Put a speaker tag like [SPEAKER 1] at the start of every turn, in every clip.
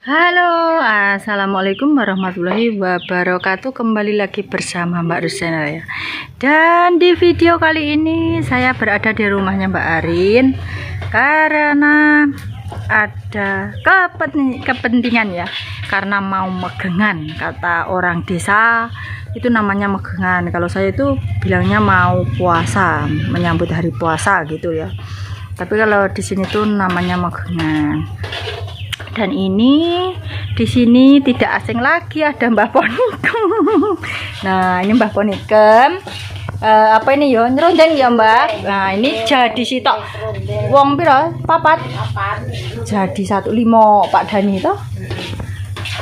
[SPEAKER 1] Halo, assalamualaikum warahmatullahi wabarakatuh. Kembali lagi bersama Mbak Rusena ya. Dan di video kali ini saya berada di rumahnya Mbak Arin karena ada kepentingan ya. Karena mau megengan, kata orang desa itu namanya megengan. Kalau saya itu bilangnya mau puasa, menyambut hari puasa gitu ya. Tapi kalau di sini tuh namanya megengan. Dan ini di sini tidak asing lagi, ada Mbah Ponikem. Nah, ini Mbah Ponikem. Apa ini ya? Nyerondeng ya, Mbak. Nah, ini jadi sitok. Wong piro? Papat. Jadi 1,5 Pak Dani toh.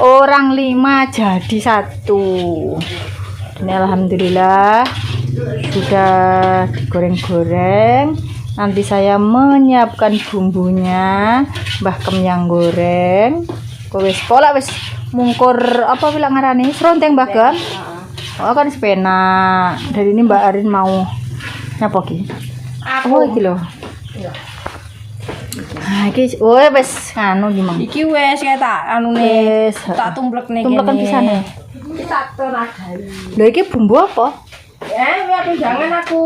[SPEAKER 1] Orang 5 jadi 1. Ini alhamdulillah sudah digoreng-goreng. Nanti saya menyiapkan bumbunya, Mbah Kem yang goreng. Wis pola wis mungkur apa bilang ngarani? Seronteng Mbah Kem. Oh kan sepena. Dari ini Mbak Arin mau nyapa ki? Oh iki lho. Nah, iki wis anu gimana?
[SPEAKER 2] Iki wis tak anune tak tumplekne kene.
[SPEAKER 1] Tumplekan pisane.
[SPEAKER 2] Iki tak teradai.
[SPEAKER 1] Lho iki bumbu apa?
[SPEAKER 2] Aku jangan aku.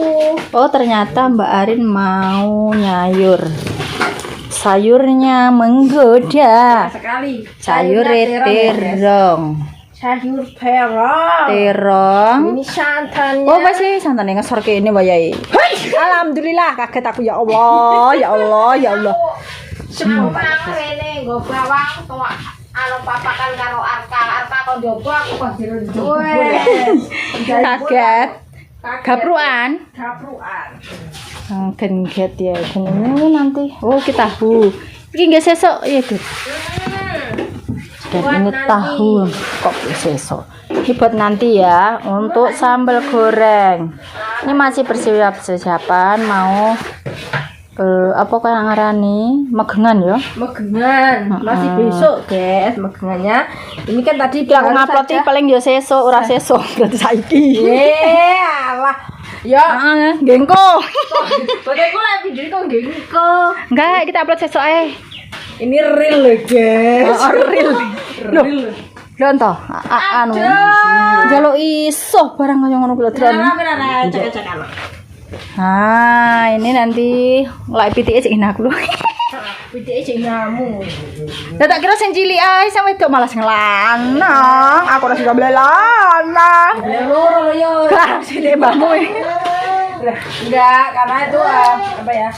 [SPEAKER 1] Oh ternyata Mbak Arin mau nyayur. Sayurnya menggoda.
[SPEAKER 2] Sekali.
[SPEAKER 1] Sayur terong.
[SPEAKER 2] Sayur terong.
[SPEAKER 1] Terong.
[SPEAKER 2] Ini santannya.
[SPEAKER 1] Oh masih santannya ngesor ke ini bayai. Alhamdulillah kaget aku ya Allah, ya Allah, ya Allah.
[SPEAKER 2] Sekarang rene nggo bawang tua. Anu papakan karo arka kok njogo aku kok jero.
[SPEAKER 1] Kaget. Gapruan. Genget ya. Ini nanti. Oh kita tahu. Ini nggak sesok ya Dut. Dan ini tahu kok sesok. Ini buat nanti ya untuk sambal goreng. Ini masih persiapan mau apa kayak ngarani megengan ya?
[SPEAKER 2] Megengan. Masih besok, guys, megengannya. Ini kan tadi
[SPEAKER 1] aku ngupload paling yo sesuk ora sesuk berarti saiki.
[SPEAKER 2] Alah. Ya,
[SPEAKER 1] gengko.
[SPEAKER 2] Boteku lek video kok gengko.
[SPEAKER 1] Enggak, kita upload sesuk ae.
[SPEAKER 2] Ini real loh, guys.
[SPEAKER 1] Oh, real. Real. Lho ento, anu. Jaluk iso barang kaya ngono kuwi lho. Nah, ini nanti lek pitike sik enak lho.
[SPEAKER 2] Pitike sik nyamu.
[SPEAKER 1] Lah tak kira sing cilik ae sing wedok malas ngelanang. Aku ora suka belanang.
[SPEAKER 2] Loro yo.
[SPEAKER 1] Lah cilik mbahmu.
[SPEAKER 2] Enggak, karena itu apa ya?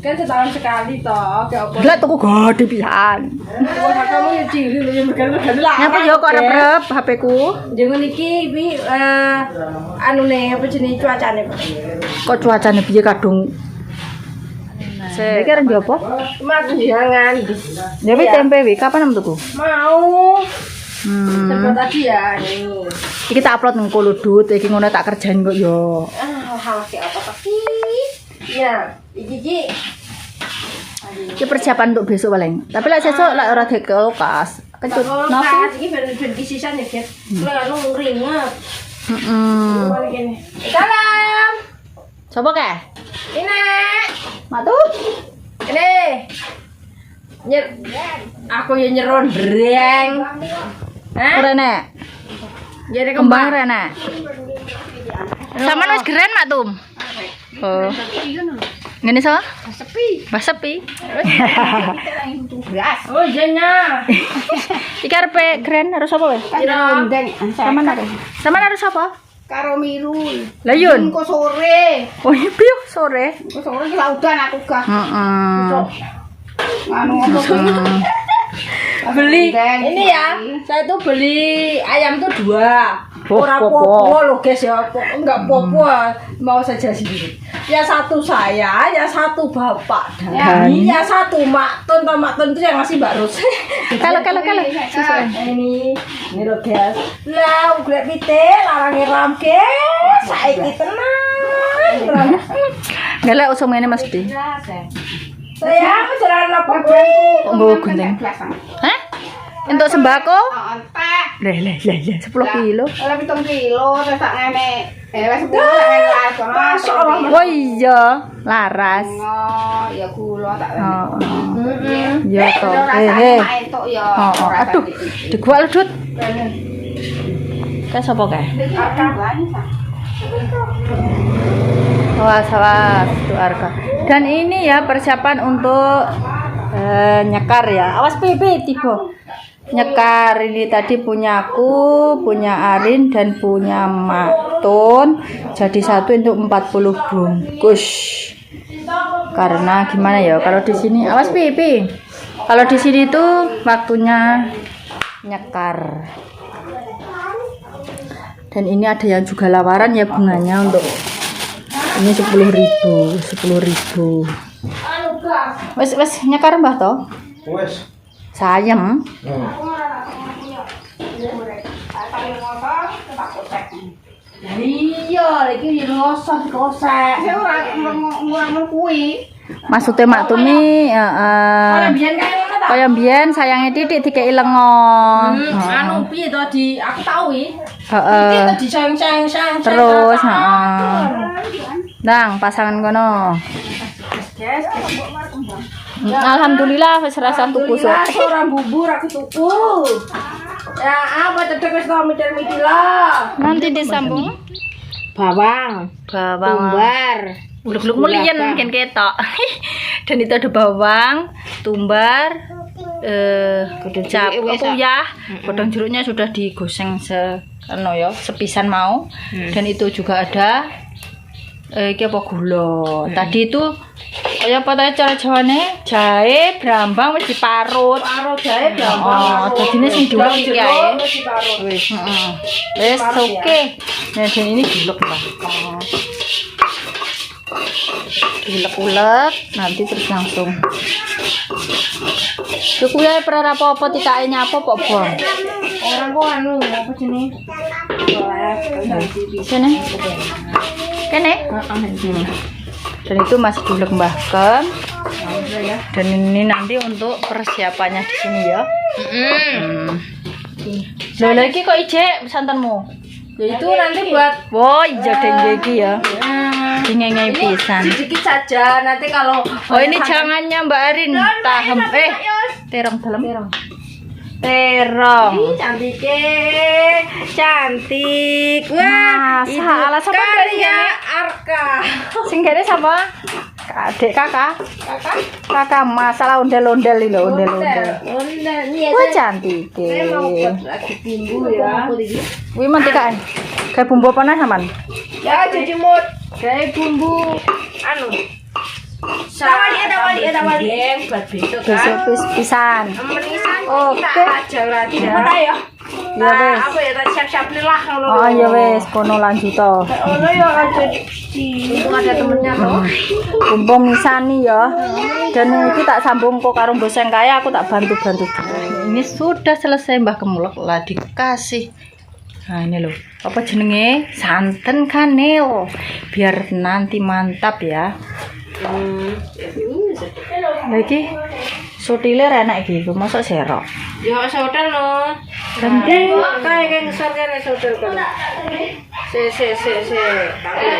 [SPEAKER 2] Kan setahun sekali toh, kayak apa?
[SPEAKER 1] Lah tuku gede pisan.
[SPEAKER 2] Wah, kamu yo cilik lho megan-megan lah.
[SPEAKER 1] Nyapa yo kok rep HP-ku.
[SPEAKER 2] Jeneng iki anune apa jenenge cuacane, Pak?
[SPEAKER 1] Kok cuacane piye kadung? Iki arep apa?
[SPEAKER 2] Mas jangan.
[SPEAKER 1] Ya wi tempe wi kapan am tuku?
[SPEAKER 2] Mau. Sebab tadi ya ini.
[SPEAKER 1] Iki tak upload nang Kolodut, iki ngono tak kerjain kok yo.
[SPEAKER 2] Hal apa tapi? Ya, iki.
[SPEAKER 1] Iki persiapan untuk besok paling. Tapi lek sesuk lek ora dek kulkas. Kecut nasi.
[SPEAKER 2] Iki ben kisisan ya, guys. Lek anu ngringet.
[SPEAKER 1] Heeh.
[SPEAKER 2] Salam.
[SPEAKER 1] Coba ke?
[SPEAKER 2] Ini.
[SPEAKER 1] Matu.
[SPEAKER 2] Ini. Aku yang nyerondreng. Hah?
[SPEAKER 1] Ora nek.
[SPEAKER 2] Jadi
[SPEAKER 1] Kembang ora nek. Sama wis geren Mak Tum. Oh. Ngene so?
[SPEAKER 2] sepi.
[SPEAKER 1] Mbah sepi.
[SPEAKER 2] Oh, jenya.
[SPEAKER 1] Iki arepe geren harus apa weh?
[SPEAKER 2] Nyerondreng.
[SPEAKER 1] Sama nare. Sama harus apa?
[SPEAKER 2] Karo miru.
[SPEAKER 1] Lah yun.
[SPEAKER 2] Kok sore.
[SPEAKER 1] Oh iya piye sore?
[SPEAKER 2] Kok sore ki laudan aku gak.
[SPEAKER 1] Heeh.
[SPEAKER 2] Anu apa beli ini ya, saya tuh beli ayam tuh 2. Ora popo loh guys ya, enggak popo, mau saja sendiri. Ya satu saya, ya satu bapak Dani, ya satu Mak Tun itu yang ngasih Mbak Ros.
[SPEAKER 1] Kalau.
[SPEAKER 2] Ini loh guys. Lah, golek pite, larange ram guys. Saiki tenang.
[SPEAKER 1] Ngelek usum ngene Mas Di.
[SPEAKER 2] Sayang, jalan apa?
[SPEAKER 1] Oh, gunting. Hah? Untuk sembako?
[SPEAKER 2] Teh.
[SPEAKER 1] 10 kilo.
[SPEAKER 2] Lah 7 kilo terus tak ngene. Wis 10 tak ngene las kono.
[SPEAKER 1] Oh iya, laras.
[SPEAKER 2] Oh, ya gula tak
[SPEAKER 1] Heeh. Ya to.
[SPEAKER 2] Entuk ya.
[SPEAKER 1] Aduh, digua Dut. Kae sapa kae? Awas tuh Arka. Dan ini ya persiapan untuk nyekar ya. Awas pipi tiba. Nyekar ini tadi punya aku, punya Arin dan punya Matun. Jadi satu untuk 40 bungkus. Karena gimana ya? Kalau di sini awas pipi. Kalau di sini tuh waktunya nyekar. Dan ini ada yang juga lawaran ya bunganya untuk ini 10.000. Wes nyekar Mbah toh?
[SPEAKER 3] Wes.
[SPEAKER 1] Sayem.
[SPEAKER 2] Iya, iki rosot kosek. Saya ora kuwi.
[SPEAKER 1] Maksudnya Mak Tumi kaya mbiyen sayange Titik dikei lengo.
[SPEAKER 2] Anu piye to aku tau iki.
[SPEAKER 1] Heeh.
[SPEAKER 2] Iki disayang-sayang.
[SPEAKER 1] Terus Nang pasangan kono.
[SPEAKER 2] Guys,
[SPEAKER 1] Alhamdulillah wis rasa tuku sok.
[SPEAKER 2] ora bubur aku tuku. Ya apa cedek wis tau mitir-mitir lah.
[SPEAKER 1] Nanti disambung
[SPEAKER 2] Bawang, tumbar,
[SPEAKER 1] uluk-uluk mulien mungkin ketok. Dan itu ada bawang, tumbar, kuyah, godong jeruknya sudah digoseng sepisan mau. Dan itu juga ada iki apa gula. Tadi itu kaya apa ta cara Jawane? Jahe, brambang wis diparut.
[SPEAKER 2] Parut jahe brambang.
[SPEAKER 1] Dadine sing dulek iki ae.
[SPEAKER 2] Wis
[SPEAKER 1] Wis oke. Nah, dan ini gulek, Mbak. Ulek-ulek nanti terus langsung. Tuku ya perera apa-apa tikae nyapa kok, Bang.
[SPEAKER 2] orang kok anu apa jenenge?
[SPEAKER 1] Sini. Kene? Dan itu masih dilembahkan. Dan ini nanti untuk persiapannya di sini ya. Loh lagi kok ijek santanmu?
[SPEAKER 2] Ya itu nanti buat
[SPEAKER 1] Ijo dengge iki ya. Dingenge pisan.
[SPEAKER 2] sedikit saja nanti kalau
[SPEAKER 1] ini jangannya Mbak Arin tahem. Terong dalam. Terong.
[SPEAKER 2] Cantik. Wah,
[SPEAKER 1] Masa ala sapa
[SPEAKER 2] karya Arka.
[SPEAKER 1] Sing kene sapa? Adik kakak. Kakak masalah ondel-ondel lho, ondel-ondel. Wah cantik.
[SPEAKER 2] Saya mau buat lagi bumbu ya.
[SPEAKER 1] Kuwi mentikae. Kayak bumbu apa sampean?
[SPEAKER 2] Ya cuci mut. Kayak bumbu anu. Tawali. Buat besok kan.
[SPEAKER 1] Besok pisan.
[SPEAKER 2] Menisan
[SPEAKER 1] Oke.
[SPEAKER 2] aja lagi ya. Ya
[SPEAKER 1] wes.
[SPEAKER 2] apa ya tadi siap-siap lah ngono.
[SPEAKER 1] Oh ya wes, kono lanjut to.
[SPEAKER 2] Ono ya aja di. Untung ada temennya toh.
[SPEAKER 1] Bumbu misani ya. Dan iki tak sambung kok karo boseng kaya aku tak bantu-bantu. Ini sudah selesai Mbah Kemulek lah dikasih. Nah ini loh, apa jenenge? Santen kaneo. Biar nanti mantap ya. Lagi sotile enak gitu, masa serok.
[SPEAKER 2] Ya saudara no.
[SPEAKER 1] Ganti.
[SPEAKER 2] Kayak ngesor kan saudara. Se.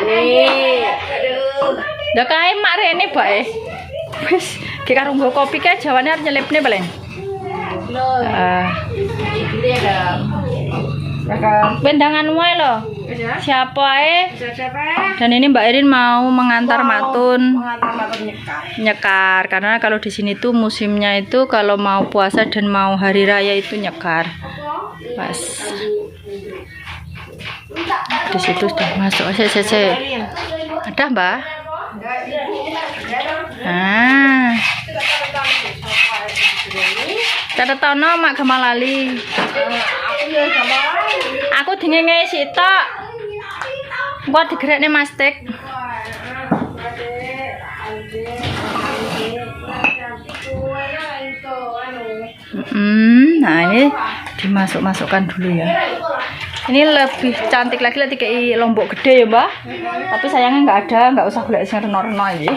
[SPEAKER 2] Ini. Aduh.
[SPEAKER 1] Dah kae mak rene bae. Wis, ki karo nggo kopi kae jawane arep nyelipne paling.
[SPEAKER 2] Loh, ini ada.
[SPEAKER 1] Bendangan wae lho. Siapa ae?
[SPEAKER 2] Siapa?
[SPEAKER 1] Dan ini Mbak Irin mau mengantar Matun
[SPEAKER 2] Mengantar matun
[SPEAKER 1] nyekar karena kalau di sini tuh musimnya itu kalau mau puasa dan mau hari raya itu nyekar. Pas. Di situ sudah masuk. Ada, Mbak? Catatono mak gemalali. Aku dingenge sitok. Engko digerekne mastik. Nah ini dimasuk-masukkan dulu ya. Ini lebih cantik lagi kayak lombok gede ya Mbak. Tapi sayangnya nggak usah golek sing reno-reno iki.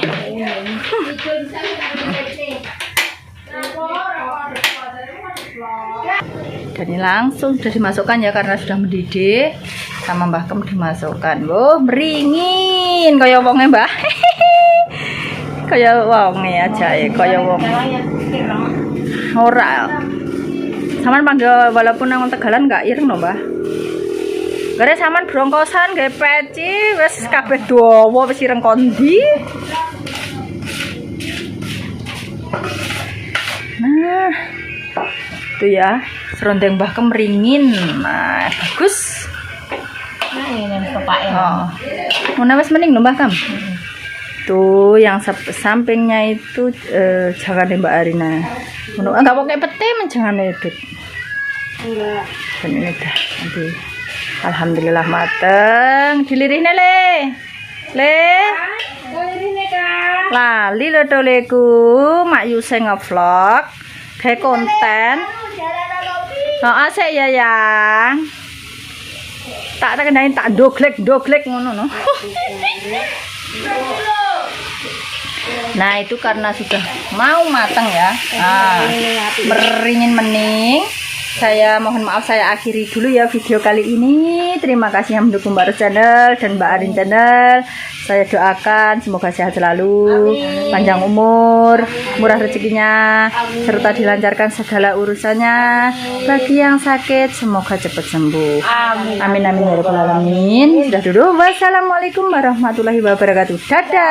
[SPEAKER 1] Dan ini langsung sudah dimasukkan ya karena sudah mendidih. Sama Mbah Kem dimasukkan. Wah, beringin kaya wonge, Mbah. Kaya wonge aja ya, kaya wong. Ora. Saman panggil walaupun nang Tegalan gak ireng lho, Mbah. Gara saman brongkosan gawe peci wis kabeh dawa wis ireng kondi. Nah, itu ya, serondeng Mbah Kem ringin. Nah, bagus.
[SPEAKER 2] Nah, ini kepake.
[SPEAKER 1] Oh. Mun wis mending lho Mbah Kem. Tuh yang sampingnya itu jangan Mbak Arina. Enggak pakai pete jangan itu.
[SPEAKER 2] Enggak.
[SPEAKER 1] Dan ini udah nanti. Alhamdulillah mateng. Dilirihne le. Le.
[SPEAKER 2] Dilirihne Kak.
[SPEAKER 1] Lali lho toleku, Mak Yuse ngevlog, kayak konten. Oh, asik ya yang. Tak kendain tak doglek ngono no. Nah itu karena sudah mau matang ya. Nah, beringin mening. Saya mohon maaf saya akhiri dulu ya video kali ini. Terima kasih yang mendukung Mbak Ros Channel dan Mbak Arin Channel. Saya doakan semoga sehat selalu, panjang umur, murah rezekinya, serta dilancarkan segala urusannya. Bagi yang sakit semoga cepat sembuh. Amin amin ya rabbal alamin. Sudah dulu. Wassalamualaikum warahmatullahi wabarakatuh. Dadah.